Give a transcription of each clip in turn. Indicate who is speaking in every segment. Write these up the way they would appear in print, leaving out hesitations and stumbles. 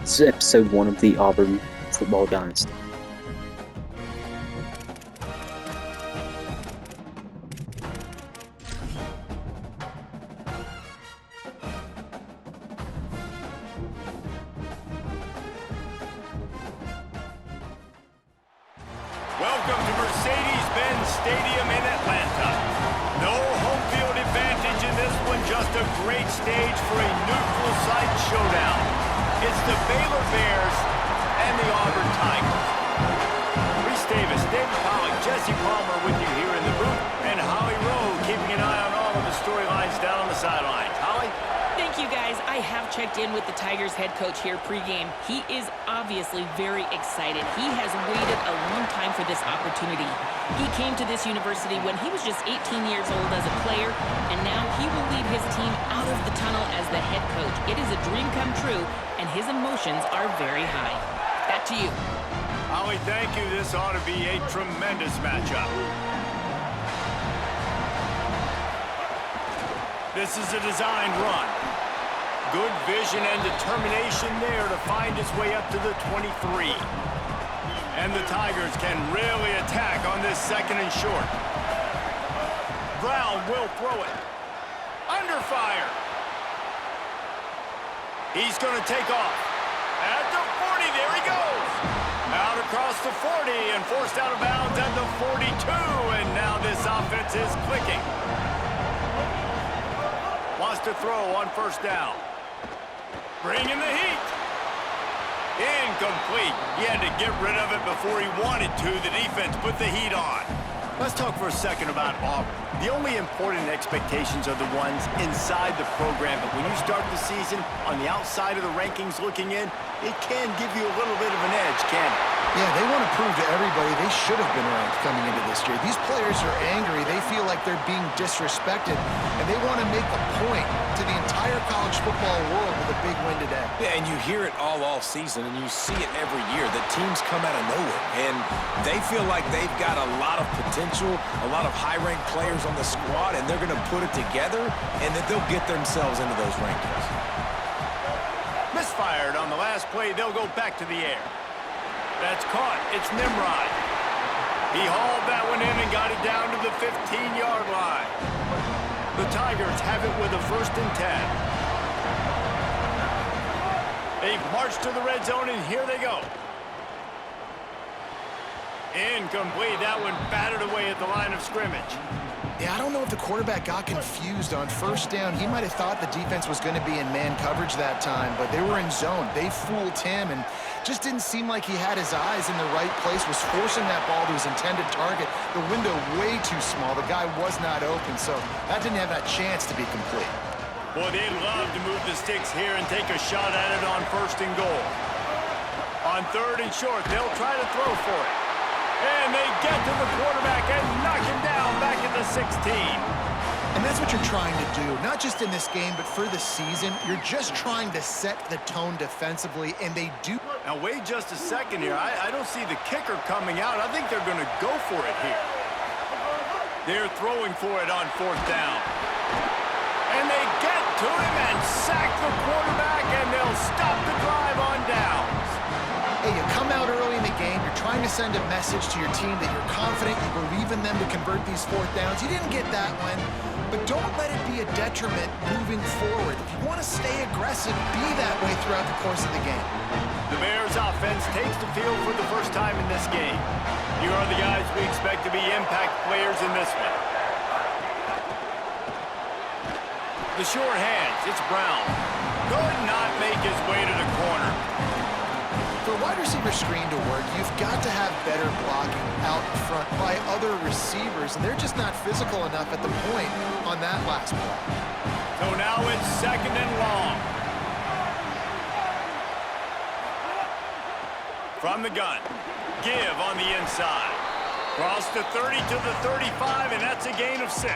Speaker 1: This is episode 1 of the Auburn football dynasty.
Speaker 2: Welcome to Mercedes-Benz Stadium in Atlanta. No home field advantage in this one, just a great stage for a neutral site showdown. It's the Baylor Bears and the Auburn Tigers. Reese Davis, David Pollock, Jesse Palmer with you here in the booth, and Holly Rowe keeping an eye on all of the storylines down on the sidelines. Holly?
Speaker 3: Thank you, guys. I have checked in with the Tigers head coach here pregame. He is obviously very excited. He has waited a long time for this opportunity. He came to this university when he was just 18 years old as a player, and now he will lead his team out of the tunnel as the head coach. It is a dream come true, and his emotions are very high. Back to you.
Speaker 2: Holly, thank you. This ought to be a tremendous matchup. This is a designed run. Good vision and determination there to find his way up to the 23. And the Tigers can really attack on this second and short. Brown will throw it. Under fire. He's going to take off. At the 40, there he goes. Out across the 40 and forced out of bounds at the 42. And now this offense is clicking. Wants to throw on first down. Bringing the heat. Incomplete. He had to get rid of it before he wanted to. The defense put the heat on. Let's talk for a second about Auburn. The only important expectations are the ones inside the program. But when you start the season on the outside of the rankings looking in, it can give you a little bit of an edge, can it?
Speaker 4: Yeah, they want to prove to everybody they should have been ranked coming into this year. These players are angry. They feel like they're being disrespected, and they want to make a point to the entire college football world with a big win today.
Speaker 5: Yeah, and you hear it all season, and you see it every year. The teams come out of nowhere, and they feel like they've got a lot of potential, a lot of high-ranked players on the squad, and they're going to put it together, and that they'll get themselves into those rankings.
Speaker 2: Misfired on the last play. They'll go back to the air. That's caught. It's Nimrod. He hauled that one in and got it down to the 15-yard line. The Tigers have it with a 1st and 10. They've marched to the red zone, and here they go. Incomplete. That one batted away at the line of scrimmage.
Speaker 4: Yeah, I don't know if the quarterback got confused on first down. He might have thought the defense was going to be in man coverage that time, but they were in zone. They fooled him and just didn't seem like he had his eyes in the right place, was forcing that ball to his intended target. The window way too small. The guy was not open, so that didn't have that chance to be complete.
Speaker 2: Boy, they'd love to move the sticks here and take a shot at it on 1st and goal. On 3rd and short, they'll try to throw for it. And they get to the quarterback and knock him down back at the 16.
Speaker 4: And that's what you're trying to do, not just in this game, but for the season. You're just trying to set the tone defensively, and they do.
Speaker 2: Now, wait just a second here. I don't see the kicker coming out. I think they're going to go for it here. They're throwing for it on 4th down. And they get to him and sack the quarterback, and they'll stop the drive on downs.
Speaker 4: Hey, you come out early in the game, you're trying to send a message to your team that you're confident, you believe in them to convert these 4th downs. You didn't get that one, but don't let it be a detriment moving forward. If you want to stay aggressive, be that way throughout the course of the game.
Speaker 2: The Bears offense takes the field for the first time in this game. Here are the guys we expect to be impact players in this one. The short hands, it's Brown. Could not make his way to the corner.
Speaker 4: For a wide receiver screen to work, you've got to have better blocking out front by other receivers, and they're just not physical enough at the point on that last play.
Speaker 2: So now it's 2nd and long. From the gun, give on the inside. Cross the 30 to the 35, and that's a gain of 6.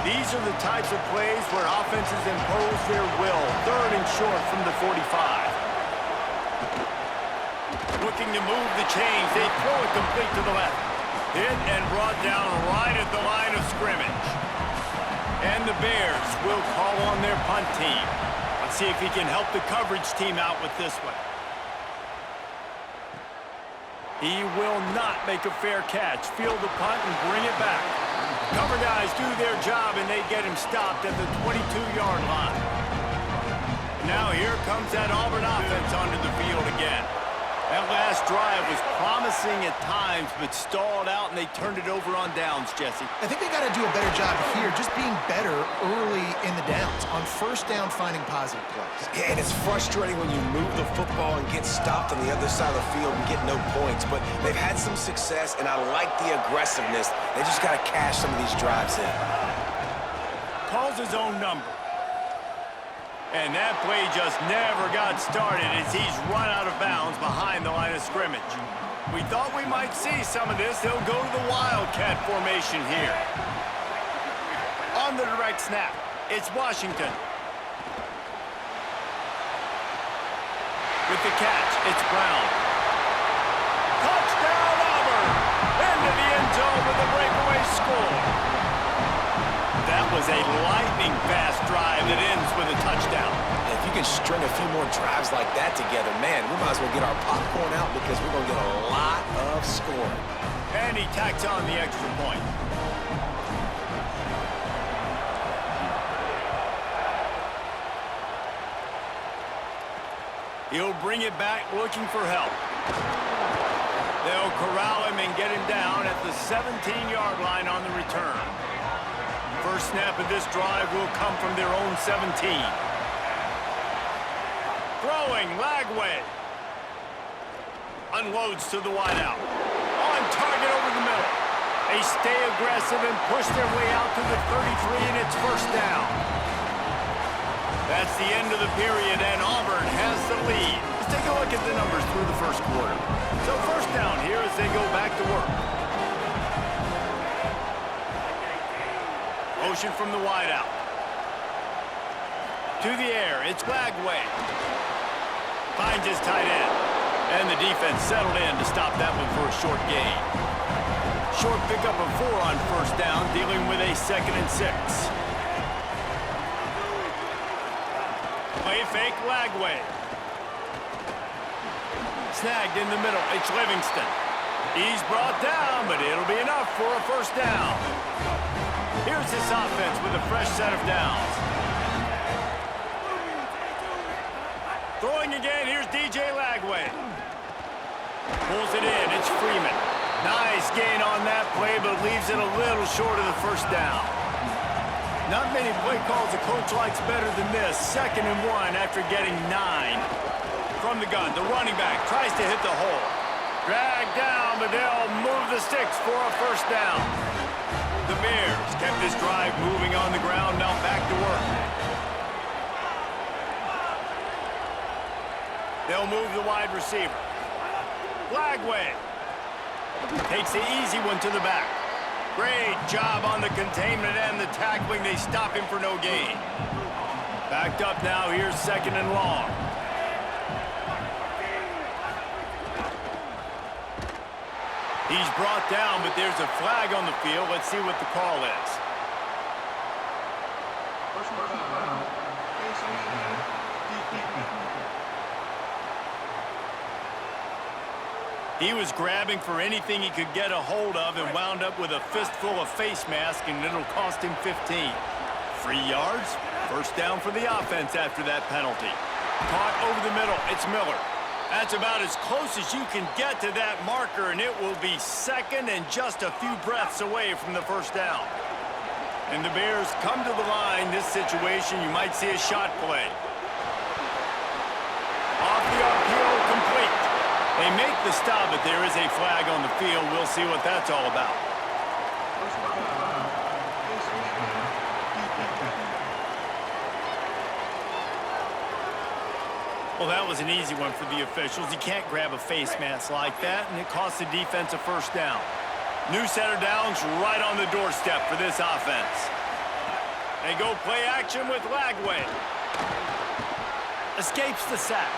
Speaker 2: These are the types of plays where offenses impose their will. 3rd and short from the 45. Looking to move the chains. They throw it complete to the left. Hit and brought down right at the line of scrimmage. And the Bears will call on their punt team. A Let's see if he can help the coverage team out with this one. He will not make a fair catch. Field the punt and bring it back. Cover guys do their job, and they get him stopped at the 22-yard line. Now here comes that Auburn offense onto the field again. That last drive was promising at times, but stalled out, and they turned it over on downs, Jesse.
Speaker 4: I think they got to do a better job here, just being better early in the downs. On first down, finding positive plays.
Speaker 5: Yeah, and it's frustrating when you move the football and get stopped on the other side of the field and get no points. But they've had some success, and I like the aggressiveness. They just got to cash some of these drives in.
Speaker 2: Calls his own number. And that play just never got started as he's run out of bounds behind the line of scrimmage. We thought we might see some of this. They'll go to the Wildcat formation here. On the direct snap, it's Washington. With the catch, it's Brown. Touchdown, Auburn! Into the end zone with a breakaway score. That was a lightning-fast drive that ends with a touchdown.
Speaker 5: If you can string a few more drives like that together, man, we might as well get our popcorn out because we're going to get a lot of scoring.
Speaker 2: And he tacks on the extra point. He'll bring it back looking for help. They'll corral him and get him down at the 17-yard line on the return. First snap of this drive will come from their own 17. Throwing, Lagway. Unloads to the wideout. On target over the middle. They stay aggressive and push their way out to the 33, and it's first down. That's the end of the period, and Auburn has the lead. Let's take a look at the numbers through the first quarter. So first down here as they go back to work. Motion from the wideout. To the air, it's Lagway. Finds his tight end. And the defense settled in to stop that one for a short gain. Short pickup of 4 on first down, dealing with a 2nd and 6. Play fake, Lagway. Snagged in the middle, it's Livingston. He's brought down, but it'll be enough for a first down. Here's this offense with a fresh set of downs. Throwing again, here's DJ Lagway. Pulls it in, it's Freeman. Nice gain on that play, but leaves it a little short of the first down. Not many play calls a coach likes better than this. 2nd and 1 after getting 9. From the gun, the running back tries to hit the hole. Dragged down, but they'll move the sticks for a first down. The Bears kept this drive moving on the ground, now back to work. They'll move the wide receiver. Lagway takes the easy one to the back. Great job on the containment and the tackling. They stop him for no gain. Backed up now, here's 2nd and long. He's brought down, but there's a flag on the field. Let's see what the call is. He was grabbing for anything he could get a hold of and wound up with a fistful of face mask, and it'll cost him 15. 3 yards, first down for the offense after that penalty. Caught over the middle, it's Miller. That's about as close as you can get to that marker, and it will be 2nd and just a few breaths away from the first down. And the Bears come to the line. This situation, you might see a shot play. Off the RPO, complete. They make the stop, but there is a flag on the field. We'll see what that's all about. Well, that was an easy one for the officials. You can't grab a face mask like that, and it costs the defense a first down. New set of downs right on the doorstep for this offense. They go play action with Lagway. Escapes the sack.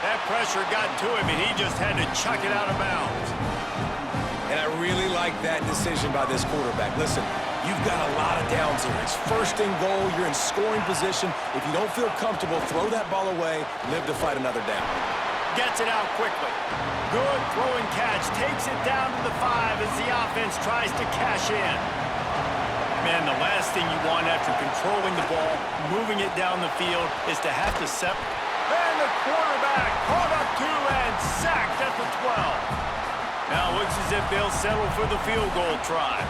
Speaker 2: That pressure got to him, and he just had to chuck it out of bounds.
Speaker 5: And I really like that decision by this quarterback. Listen, You've got a lot of downs here. It's first and goal. You're in scoring position. If you don't feel comfortable, throw that ball away. Live to fight another down.
Speaker 2: Gets it out quickly. Good throwing catch. Takes it down to the 5 as the offense tries to cash in. Man, the last thing you want after controlling the ball, moving it down the field, is to have to set. And the quarterback caught up to and sacked at the 12. Now it looks as if they'll settle for the field goal try.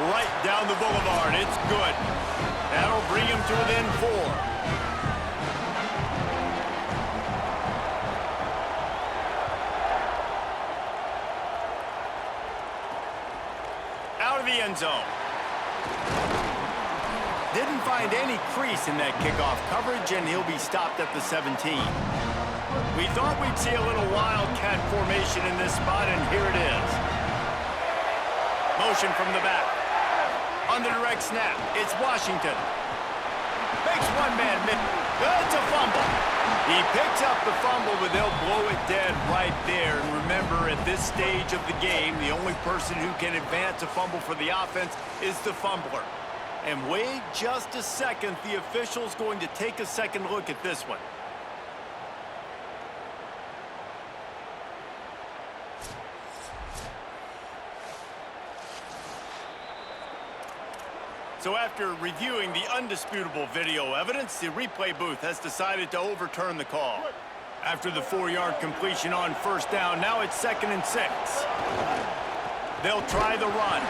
Speaker 2: Right down the boulevard. It's good. That'll bring him to within 4. Out of the end zone. Didn't find any crease in that kickoff coverage, and he'll be stopped at the 17. We thought we'd see a little wildcat formation in this spot, and here it is. Motion from the back. On the direct snap, it's Washington. Makes one man miss. It's a fumble. He picks up the fumble, but they'll blow it dead right there. And remember, at this stage of the game, the only person who can advance a fumble for the offense is the fumbler. And wait just a second, the official's going to take a second look at this one. So after reviewing the undisputable video evidence, the replay booth has decided to overturn the call. After the 4-yard completion on first down, now it's 2nd and 6. They'll try the run.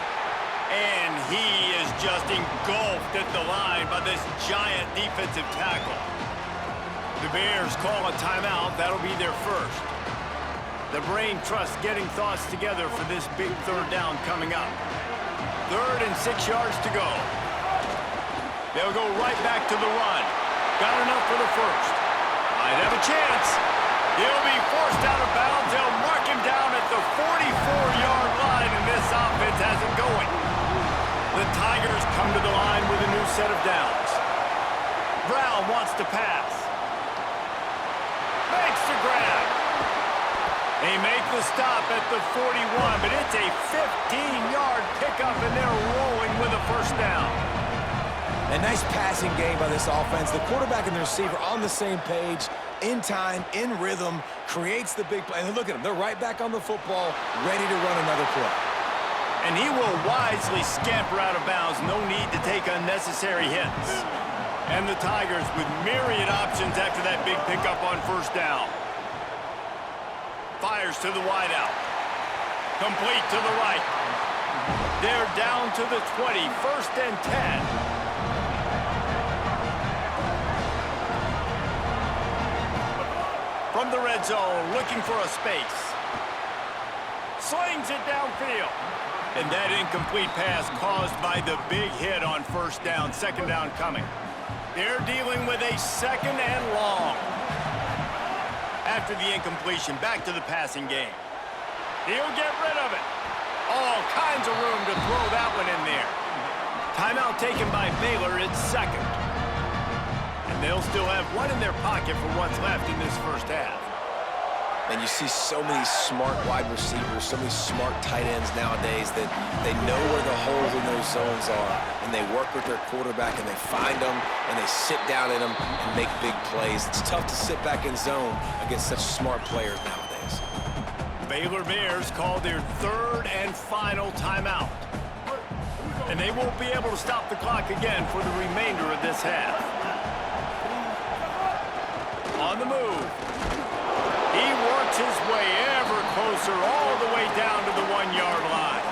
Speaker 2: And he is just engulfed at the line by this giant defensive tackle. The Bears call a timeout. That'll be their first. The brain trust getting thoughts together for this big 3rd down coming up. 3rd and 6 yards to go. They'll go right back to the run. Got enough for the first. Might have a chance. He'll be forced out of bounds. They'll mark him down at the 44-yard line, and this offense has it going. The Tigers come to the line with a new set of downs. Brown wants to pass. Makes the grab. They make the stop at the 41, but it's a 15-yard pickup, and they're rolling with a first down.
Speaker 5: A nice passing game by this offense. The quarterback and the receiver on the same page, in time, in rhythm, creates the big play. And look at them. They're right back on the football, ready to run another play.
Speaker 2: And he will wisely scamper out of bounds. No need to take unnecessary hits. And the Tigers with myriad options after that big pickup on first down. Fires to the wideout. Complete to the right. They're down to the 20. 1st and 10. From the red zone, looking for a space. Slings it downfield. And that incomplete pass caused by the big hit on first down. 2nd down coming. They're dealing with a 2nd and long. After the incompletion, back to the passing game. He'll get rid of it. All kinds of room to throw that one in there. Timeout taken by Baylor. It's 2nd. And they'll still have one in their pocket for what's left in this first half.
Speaker 5: And you see so many smart wide receivers, so many smart tight ends nowadays that they know where the holes in those zones are, and they work with their quarterback, and they find them, and they sit down in them and make big plays. It's tough to sit back in zone against such smart players nowadays.
Speaker 2: Baylor Bears call their 3rd and final timeout. And they won't be able to stop the clock again for the remainder of this half. On the move. He works his way ever closer all the way down to the 1-yard line.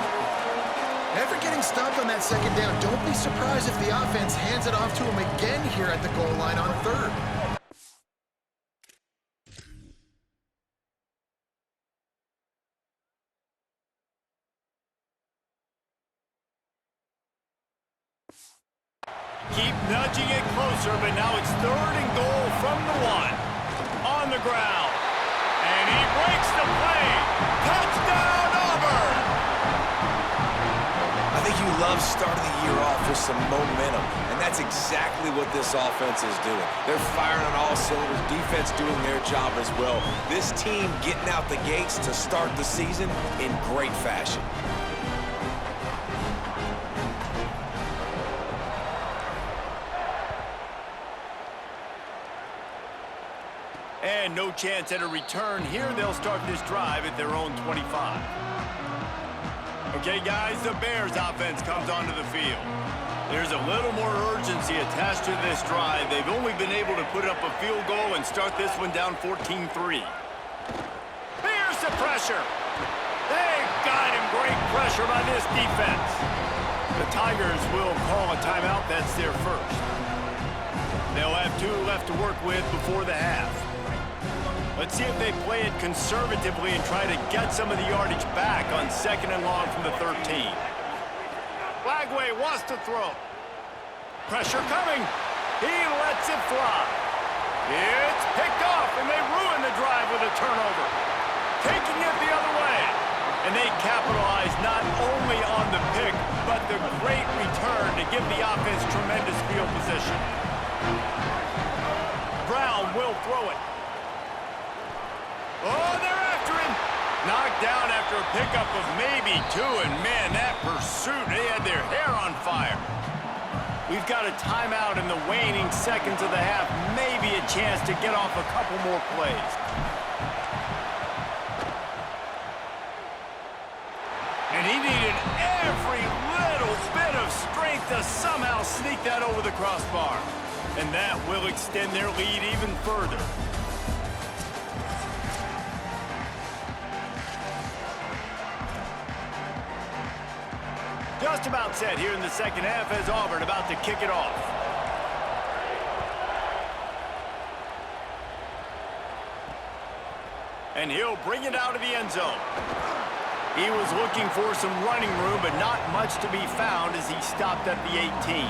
Speaker 4: After getting stopped on that 2nd down, don't be surprised if the offense hands it off to him again here at the goal line on 3rd.
Speaker 2: Keep nudging it closer, but now it's 3rd and goal from the 1. On the ground. And he breaks the play. Touchdown, Auburn!
Speaker 5: I think you love starting the year off with some momentum, and that's exactly what this offense is doing. They're firing on all cylinders, defense doing their job as well. This team getting out the gates to start the season in great fashion.
Speaker 2: And no chance at a return here. They'll start this drive at their own 25. Okay, guys, the Bears offense comes onto the field. There's a little more urgency attached to this drive. They've only been able to put up a field goal and start this one down 14-3. Here's the pressure. They got him. Great pressure by this defense. The Tigers will call a timeout. That's their first. They'll have 2 left to work with before the half. Let's see if they play it conservatively and try to get some of the yardage back on 2nd and long from the 13. Flagway wants to throw. Pressure coming. He lets it fly. It's picked off, and they ruin the drive with a turnover. Taking it the other way. And they capitalize not only on the pick, but the great return to give the offense tremendous field position. Brown will throw it. Oh, they're after him. Knocked down after a pickup of maybe 2, and man, that pursuit, they had their hair on fire. We've got a timeout in the waning seconds of the half, maybe a chance to get off a couple more plays. And he needed every little bit of strength to somehow sneak that over the crossbar. And that will extend their lead even further. Just about set here in the second half as Auburn about to kick it off. And he'll bring it out of the end zone. He was looking for some running room, but not much to be found as he stopped at the 18.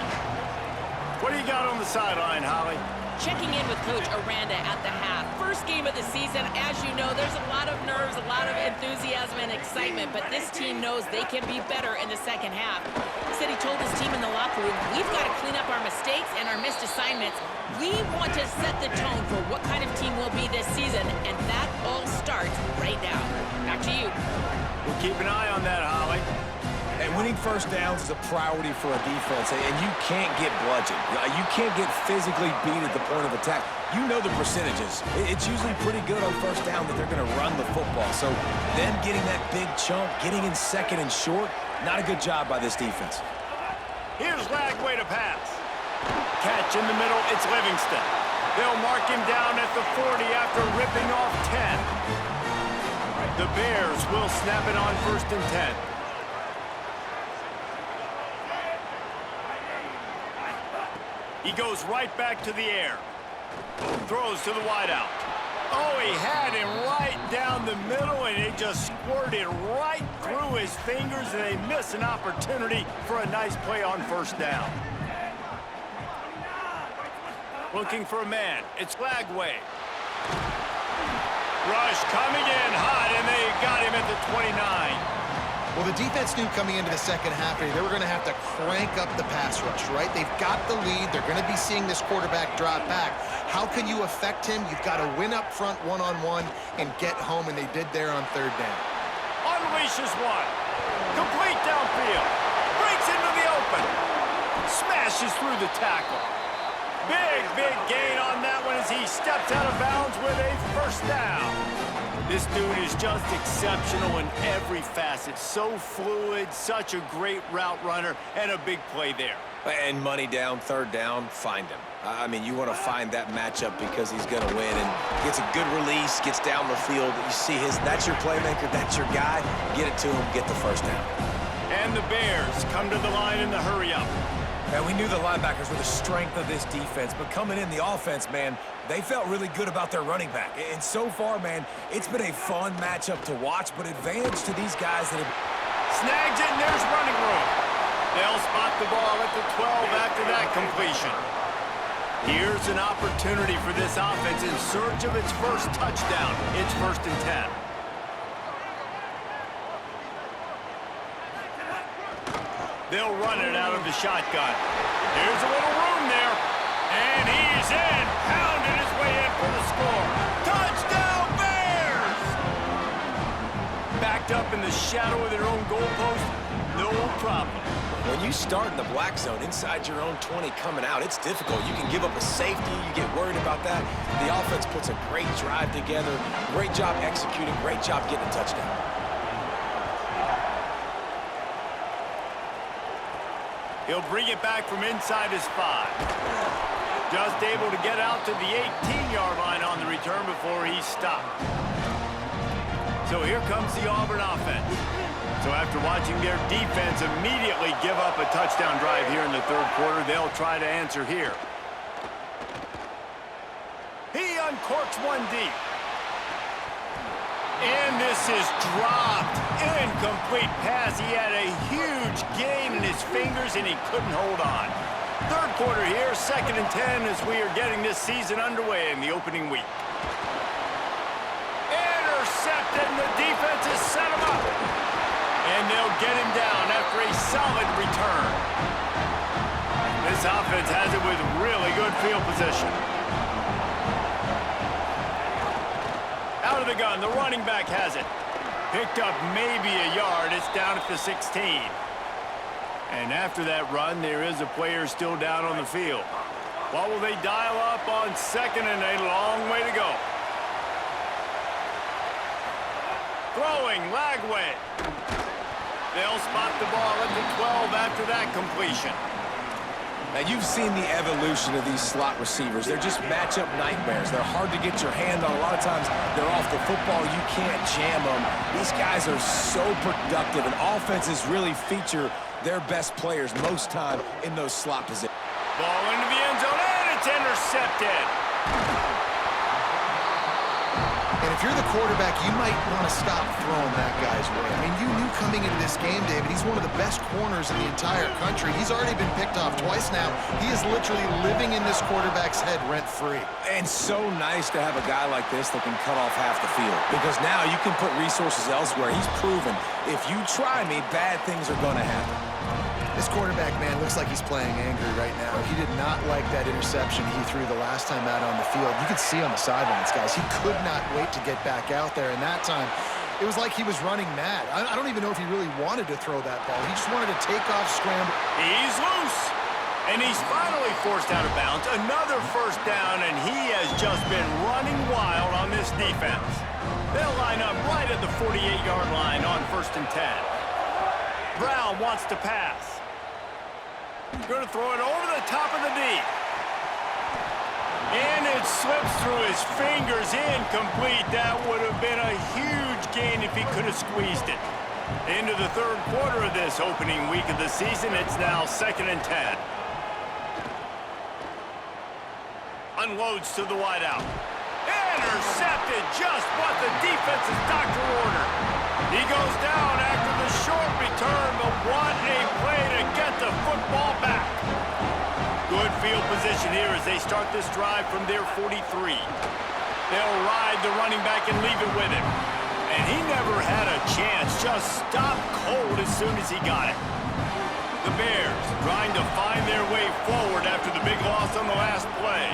Speaker 2: What do you got on the sideline, Holly?
Speaker 3: Checking in with Coach Aranda at the half. First game of the season, as you know, there's a lot of nerves, a lot of enthusiasm and excitement, but this team knows they can be better in the second half. He said he told his team in the locker room, we've got to clean up our mistakes and our missed assignments. We want to set the tone for what kind of team we'll be this season, and that all starts right now. Back to you.
Speaker 2: We'll keep an eye on that, Holly.
Speaker 5: And winning first downs is a priority for a defense, and you can't get bludgeoned. You can't get physically beat at the point of attack. You know the percentages. It's usually pretty good on first down that they're going to run the football. So them getting that big chunk, getting in second and short, not a good job by this defense.
Speaker 2: Here's Lagway to pass. Catch in the middle, it's Livingston. They'll mark him down at the 40 after ripping off 10. The Bears will snap it on 1st and 10. He goes right back to the air. Throws to the wideout. Oh, he had him right down the middle, and it just squirted right through his fingers, and they miss an opportunity for a nice play on first down. Looking for a man. It's Lagway. Rush coming in hot, and they got him at the 29.
Speaker 4: Well, the defense knew coming into the second half they were going to have to crank up the pass rush, right? They've got the lead. They're going to be seeing this quarterback drop back. How can you affect him? You've got to win up front one-on-one and get home, and they did there on 3rd down.
Speaker 2: Unleashes one. Complete downfield. Breaks into the open. Smashes through the tackle. Big gain on that one as he steps out of bounds with a first down. This dude is just exceptional in every facet. So fluid, such a great route runner, and a big play there.
Speaker 5: And money down, 3rd down, find him. I mean, you want to find that matchup because he's going to win and gets a good release, gets down the field. You see that's your playmaker, that's your guy. Get it to him, get the first down.
Speaker 2: And the Bears come to the line in the hurry-up.
Speaker 5: And we knew the linebackers were the strength of this defense, but coming in the offense, man, they felt really good about their running back. And so far, man, it's been a fun matchup to watch, but advantage to these guys that have...
Speaker 2: Snags it, and there's running room. They'll spot the ball at the 12 after that completion. Here's an opportunity for this offense in search of its first touchdown. It's 1st and 10. They'll run it out of the shotgun. Here's a little room there. And he's in. Pounding his way in for the score. Touchdown, Bears! Backed up in the shadow of their own goalpost. No problem.
Speaker 5: When you start in the black zone inside your own 20 coming out, it's difficult. You can give up a safety. You get worried about that. The offense puts a great drive together. Great job executing. Great job getting a touchdown.
Speaker 2: He'll bring it back from inside his 5. Just able to get out to the 18-yard line on the return before he's stopped. So here comes the Auburn offense. So after watching their defense immediately give up a touchdown drive here in the third quarter, they'll try to answer here. He uncorks one deep. And this is dropped. Incomplete pass. He had a huge gain in his fingers, and he couldn't hold on. Third quarter here, 2nd and 10 as we are getting this season underway in the opening week. Intercepted, and the defense has set him up. And they'll get him down after a solid return. This offense has it with really good field position. Out of the gun, the running back has it. Picked up maybe a yard. It's down at the 16. And after that run, there is a player still down on the field. What will they dial up on 2nd and a long way to go? Throwing, Lagway. They'll spot the ball at the 12 after that completion.
Speaker 5: Now, you've seen the evolution of these slot receivers. They're just matchup nightmares. They're hard to get your hand on. A lot of times, they're off the football. You can't jam them. These guys are so productive, and offenses really feature their best players most time in those slot positions.
Speaker 2: Ball into the end zone, and it's intercepted.
Speaker 4: And if you're the quarterback, you might want to stop throwing that guy's way. I mean, you knew coming into this game, David, he's one of the best corners in the entire country. He's already been picked off twice now. He is literally living in this quarterback's head rent-free.
Speaker 5: And so nice to have a guy like this that can cut off half the field, because now you can put resources elsewhere. He's proven if you try me, bad things are going to happen.
Speaker 4: This quarterback, man, looks like he's playing angry right now. He did not like that interception he threw the last time out on the field. You could see on the sidelines, guys, he could not wait to get back out there. And that time, it was like he was running mad. I don't even know if he really wanted to throw that ball. He just wanted to take off, scramble.
Speaker 2: He's loose. And he's finally forced out of bounds. Another first down, and he has just been running wild on this defense. They'll line up right at the 48-yard line on 1st and 10. Brown wants to pass. Going to throw it over the top of the deep. And it slips through his fingers, incomplete. That would have been a huge gain if he could have squeezed it. Into the third quarter of this opening week of the season, it's now 2nd and 10. Unloads to the wideout. Intercepted, just what the defense's doctor ordered. He goes down after the short return, but what a play to get the football back. Good field position here as they start this drive from their 43. They'll ride the running back and leave it with him. And he never had a chance, just stopped cold as soon as he got it. The Bears trying to find their way forward after the big loss on the last play.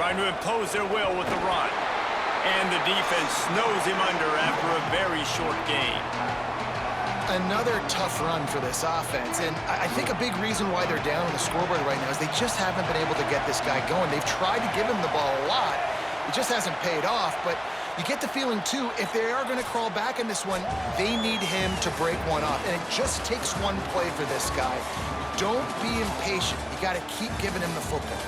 Speaker 2: Trying to impose their will with the run. And the defense snows him under after a very short gain.
Speaker 4: Another tough run for this offense, and I think a big reason why they're down on the scoreboard right now is they just haven't been able to get this guy going. They've tried to give him the ball a lot. It just hasn't paid off, but you get the feeling, too, if they are going to crawl back in this one, they need him to break one off, and it just takes one play for this guy. Don't be impatient. You got to keep giving him the football.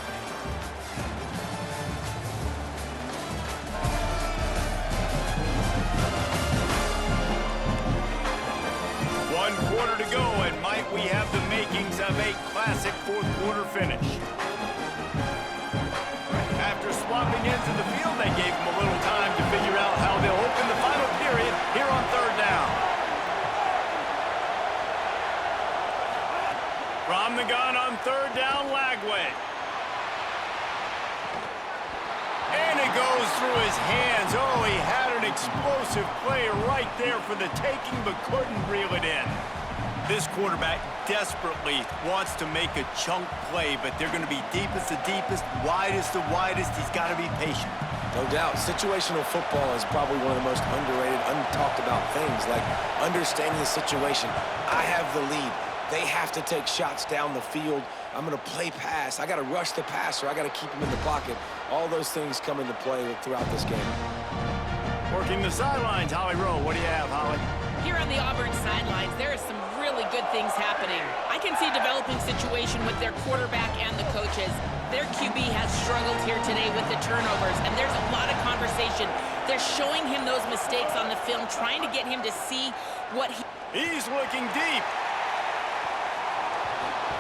Speaker 2: Quarter to go, and might we have the makings of a classic fourth quarter finish. After swapping into the field, they gave him a little time to figure out how they'll open the final period here on 3rd down. From the gun on 3rd down, Lagway. And it goes through his hands. Oh, he had an explosive play right there for the taking, but couldn't reel it in. This quarterback desperately wants to make a chunk play, but they're going to be deepest the deepest, widest the widest. He's got to be patient.
Speaker 5: No doubt. Situational football is probably one of the most underrated, untalked about things, like understanding the situation. I have the lead. They have to take shots down the field. I'm going to play pass. I got to rush the passer. I got to keep him in the pocket. All those things come into play throughout this game.
Speaker 2: Working the sidelines, Holly Rowe. What do you have, Holly?
Speaker 3: Here on the Auburn sidelines, there is some really good things happening. I can see a developing situation with their quarterback and the coaches. Their QB has struggled here today with the turnovers, and there's a lot of conversation. They're showing him those mistakes on the film, trying to get him to see what
Speaker 2: He's looking deep.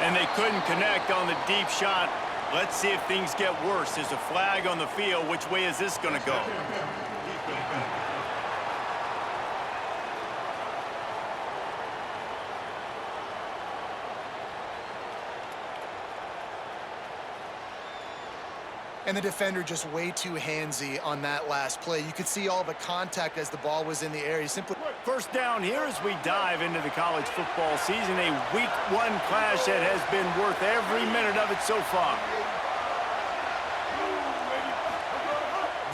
Speaker 2: And they couldn't connect on the deep shot. Let's see if things get worse. There's a flag on the field. Which way is this going to go?
Speaker 4: And the defender just way too handsy on that last play. You could see all the contact as the ball was in the air. He simply...
Speaker 2: First down here as we dive into the college football season. A week one clash that has been worth every minute of it so far.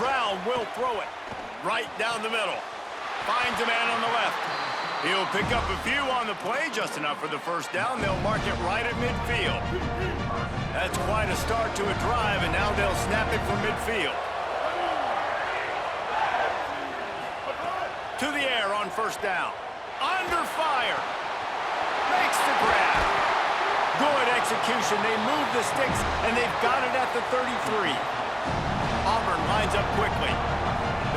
Speaker 2: Brown will throw it right down the middle. Finds a man on the left. He'll pick up a few on the play, just enough for the first down. They'll mark it right at midfield. That's quite a start to a drive, and now they'll snap it from midfield. To the air on first down. Under fire. Makes the grab. Good execution. They move the sticks, and they've got it at the 33. Auburn lines up quickly.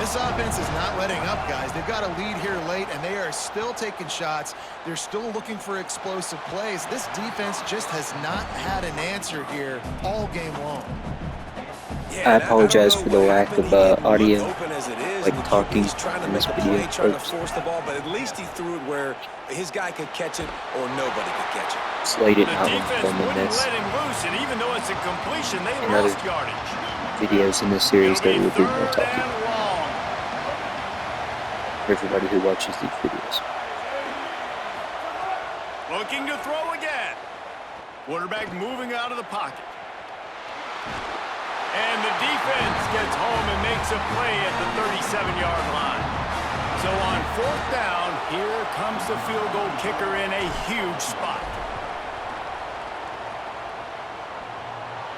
Speaker 4: This offense is not letting up, guys. They've got a lead here late, and they are still taking shots. They're still looking for explosive plays. This defense just has not had an answer here all game long.
Speaker 1: I apologize for the lack of audio, like talking in this video.
Speaker 5: Trying to force the ball, but at least he threw it where his guy could catch it or nobody could catch it.
Speaker 1: Slate it
Speaker 2: The
Speaker 1: out
Speaker 2: defense
Speaker 1: filming
Speaker 2: wouldn't
Speaker 1: this.
Speaker 2: let him loose, and even though it's a completion, they
Speaker 1: Another
Speaker 2: lost yardage.
Speaker 1: videos in this series that will be more
Speaker 2: Third
Speaker 1: talking
Speaker 2: and long.
Speaker 1: for everybody who watches these videos.
Speaker 2: Looking to throw again. Quarterback moving out of the pocket. And the defense gets home and makes a play at the 37-yard line. So on fourth down, here comes the field goal kicker in a huge spot.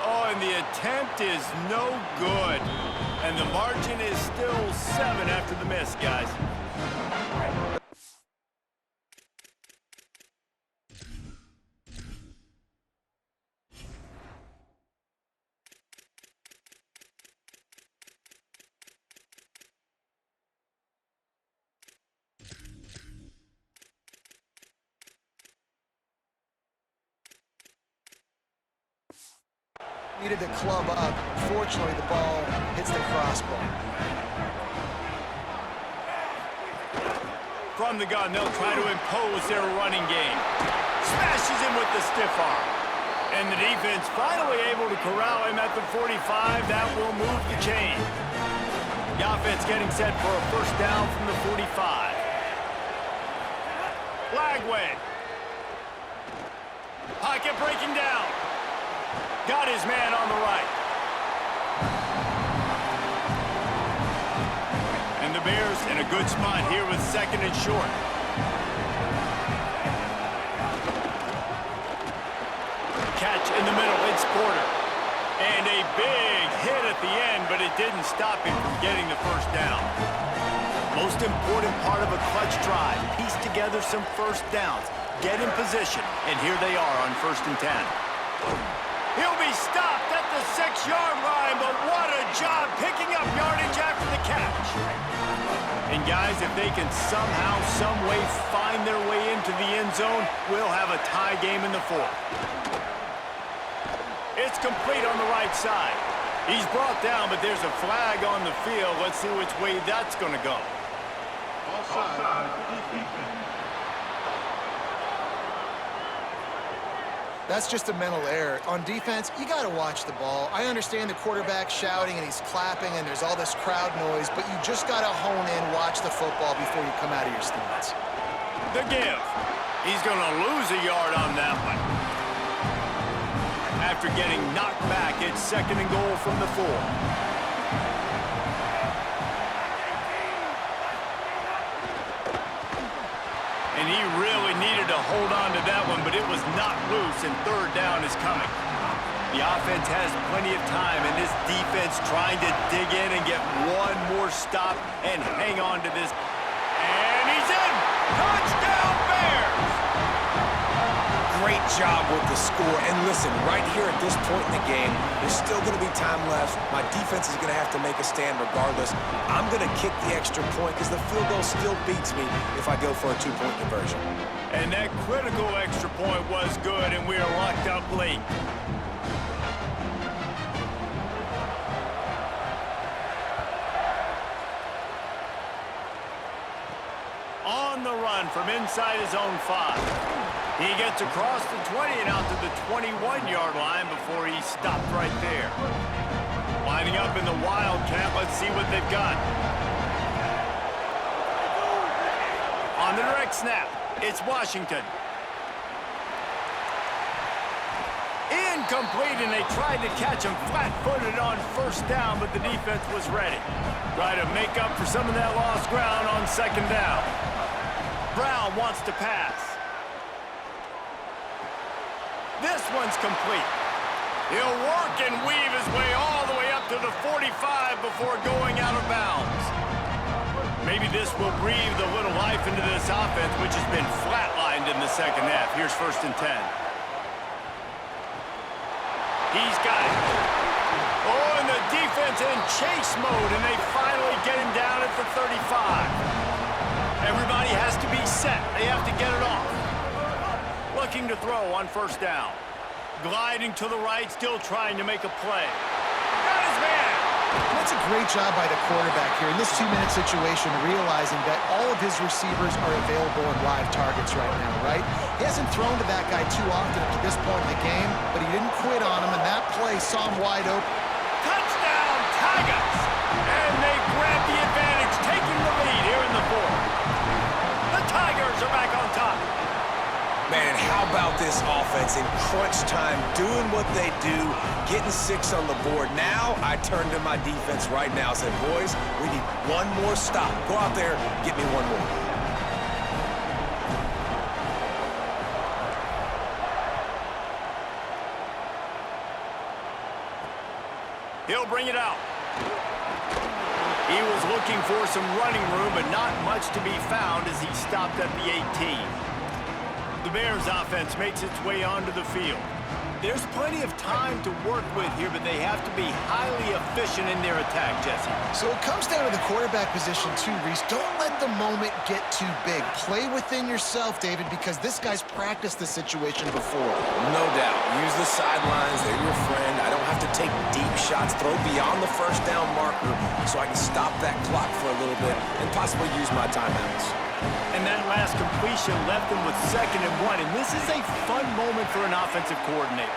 Speaker 2: Oh, and the attempt is no good. And the margin is still 7 after the miss, guys.
Speaker 4: Needed to club up. Fortunately, the ball hits the crossbar.
Speaker 2: From the gun, they'll try to impose their running game. Smashes him with the stiff arm. And the defense finally able to corral him at the 45. That will move the chain. The offense getting set for a first down from the 45. Lagway. Pocket breaking down. Got his man on the right. And the Bears in a good spot here with second and short. Catch in the middle, it's Porter. And a big hit at the end, but it didn't stop him from getting the first down. Most important part of a clutch drive, piece together some first downs, get in position, and here they are on 1st and 10. He'll be stopped at the 6-yard line, but what a job picking up yardage after the catch. And guys, if they can somehow, some way find their way into the end zone, we'll have a tie game in the 4th. It's complete on the right side. He's brought down, but there's a flag on the field. Let's see which way that's going to go.
Speaker 4: That's just a mental error. On defense, you got to watch the ball. I understand the quarterback shouting and he's clapping and there's all this crowd noise, but you just got to hone in, watch the football before you come out of your stance.
Speaker 2: The give. He's going to lose a yard on that one. After getting knocked back, it's 2nd and goal from the 4. And he really needed to hold on to that one, but it was not loose, and 3rd down is coming. The offense has plenty of time, and this defense trying to dig in and get one more stop and hang on to this. And he's in! Touchdown, Bears!
Speaker 5: Great job with the score. And listen, right here at this point in the game, there's still going to be time left. My defense is going to have to make a stand regardless. I'm going to kick the extra point because the field goal still beats me if I go for a 2-point conversion.
Speaker 2: And that critical extra point was good, and we are locked up late. On the run from inside his own 5. He gets across the 20 and out to the 21-yard line before he stopped right there. Lining up in the Wildcat, let's see what they've got. On the direct snap, it's Washington. Incomplete, and they tried to catch him flat-footed on 1st down, but the defense was ready. Try to make up for some of that lost ground on 2nd down. Brown wants to pass. This one's complete. He'll work and weave his way all the way up to the 45 before going out of bounds. Maybe this will breathe a little life into this offense, which has been flatlined in the 2nd half. Here's 1st and 10. He's got it. Oh, and the defense in chase mode, and they finally get him down at the 35. Everybody has to be set. They have to get it off. Looking to throw on 1st down. Gliding to the right, still trying to make a play. Got his man!
Speaker 4: That's a great job by the quarterback here in this 2-minute situation, realizing that all of his receivers are available and live targets right now, right? He hasn't thrown to that guy too often up to this point in the game, but he didn't quit on him, and that play saw him wide open.
Speaker 2: Touchdown, Tigers! And they grab the advantage, taking the lead here in the 4th. The Tigers are back on top.
Speaker 5: Man, how about this offense in crunch time, doing what they do, getting 6 on the board. Now I turn to my defense right now and said, boys, we need one more stop. Go out there, get me one more.
Speaker 2: He'll bring it out. He was looking for some running room, but not much to be found as he stopped at the 18. The Bears offense makes its way onto the field. There's plenty of time to work with here, but they have to be highly efficient in their attack, Jesse.
Speaker 4: So it comes down to the quarterback position too, Reese. Don't let the moment get too big. Play within yourself, David, because this guy's practiced the situation before.
Speaker 5: No doubt. Use the sidelines. They're your friend. I don't have to take deep shots. Throw beyond the 1st down marker so I can stop that clock for a little bit and possibly use my timeouts.
Speaker 2: And that last completion left them with 2nd and 1, and this is a fun moment for an offensive coordinator.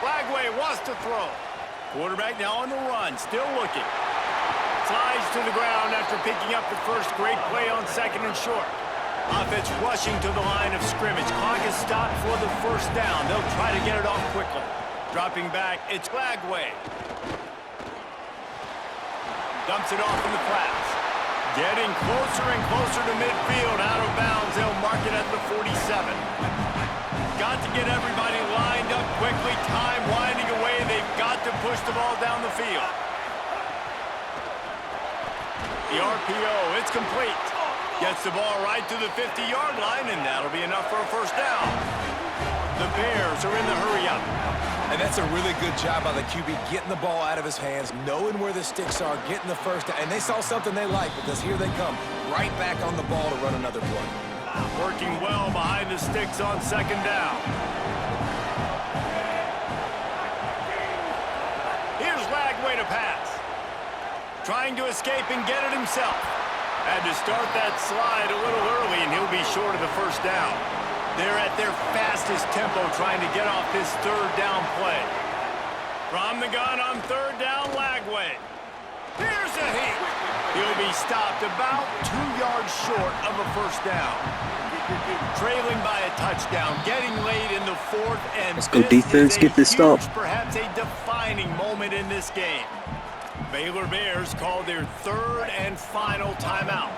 Speaker 2: Flagway wants to throw. Quarterback now on the run, still looking. Slides to the ground after picking up the first great play on 2nd and short. Offense rushing to the line of scrimmage. Clock is stopped for the 1st down. They'll try to get it off quickly. Dropping back, it's Flagway. Dumps it off in the flats. Getting closer and closer to midfield, out of bounds. They'll mark it at the 47. Got to get everybody lined up quickly. Time winding away. They've got to push the ball down the field. The RPO, it's complete. Gets the ball right to the 50-yard line, and that'll be enough for a 1st down. The Bears are in the hurry-up.
Speaker 5: And that's a really good job by the QB, getting the ball out of his hands, knowing where the sticks are, getting the 1st down. And they saw something they like because here they come, right back on the ball to run another play.
Speaker 2: Working well behind the sticks on 2nd down. Here's Flagway to pass. Trying to escape and get it himself. Had to start that slide a little early, and he'll be short of the 1st down. They're at their fastest tempo trying to get off this third down play. From the gun on third down, Lagway. Here's a heat. He'll be stopped about 2 yards short of a first down. Trailing by a touchdown, getting late in the fourth, and
Speaker 1: let's go defense, get this stop.
Speaker 2: Perhaps a defining moment in this game. Baylor Bears call their third and final timeout.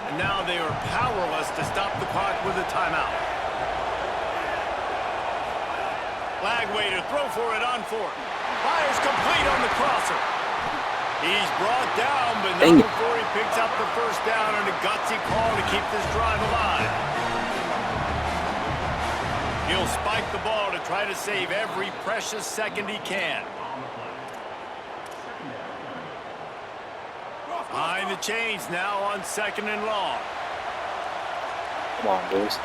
Speaker 2: And now they are powerless to stop the clock with a timeout. Lagway to throw for it on fourth. Fires complete on the crosser. He's brought down, but not before he picks up the first down and a gutsy call to keep this drive alive. He'll spike the ball to try to save every precious second he can. Behind the chains now on second and long.
Speaker 1: Come on, boys.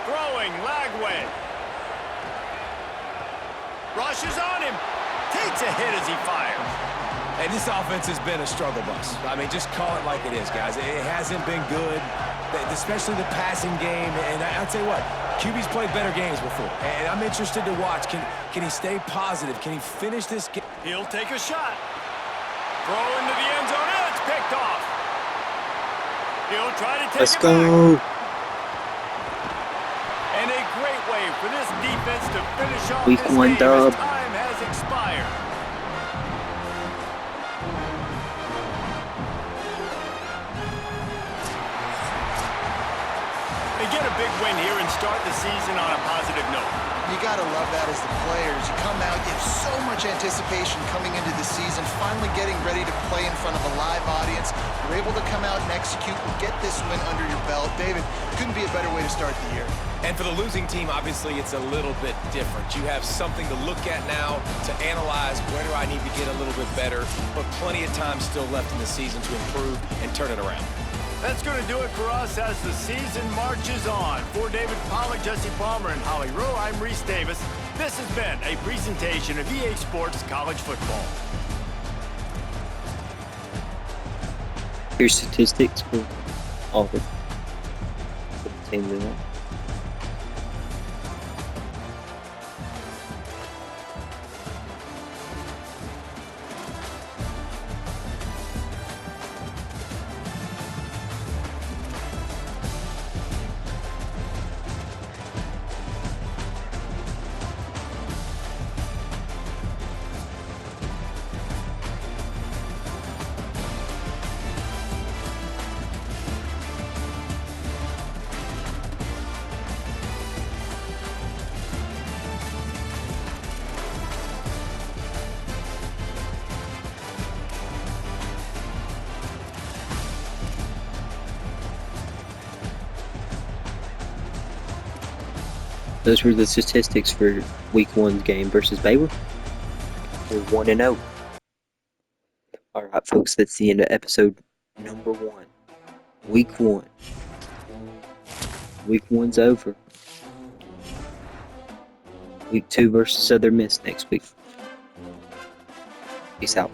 Speaker 2: Throwing, Lagway. Rushes on him. Takes a hit as he fires.
Speaker 5: And this offense has been a struggle bus. I mean, just call it like it is, guys. It hasn't been good, especially the passing game. And I'll tell you what, QB's played better games before. And I'm interested to watch. Can he stay positive? Can he finish this game?
Speaker 2: He'll take a shot. Throw into the end zone, and it's picked off. He'll try to take it back. And a great way for this defense to finish off
Speaker 1: Week
Speaker 2: this
Speaker 1: 1
Speaker 2: game
Speaker 1: dub.
Speaker 2: as time has expired. They get a big win here and start the season on a positive note.
Speaker 4: You got to love that as the players. You come out, you have so much anticipation coming into the season, finally getting ready to play in front of a live audience. You're able to come out and execute and get this win under your belt. David, couldn't be a better way to start the year.
Speaker 5: And for the losing team, obviously, it's a little bit different. You have something to look at now to analyze where do I need to get a little bit better, but plenty of time still left in the season to improve and turn it around.
Speaker 2: That's going to do it for us as the season marches on. For David Pollack, Jesse Palmer, and Holly Rowe, I'm Reese Davis. This has been a presentation of EA Sports College Football.
Speaker 1: Here's statistics for Auburn. For the team we want. Those were the statistics for Week 1's game versus Baylor. We're 1-0. Alright, folks, that's the end of episode number 1. Week 1. Week 1's over. Week 2 versus Southern Miss next week. Peace out.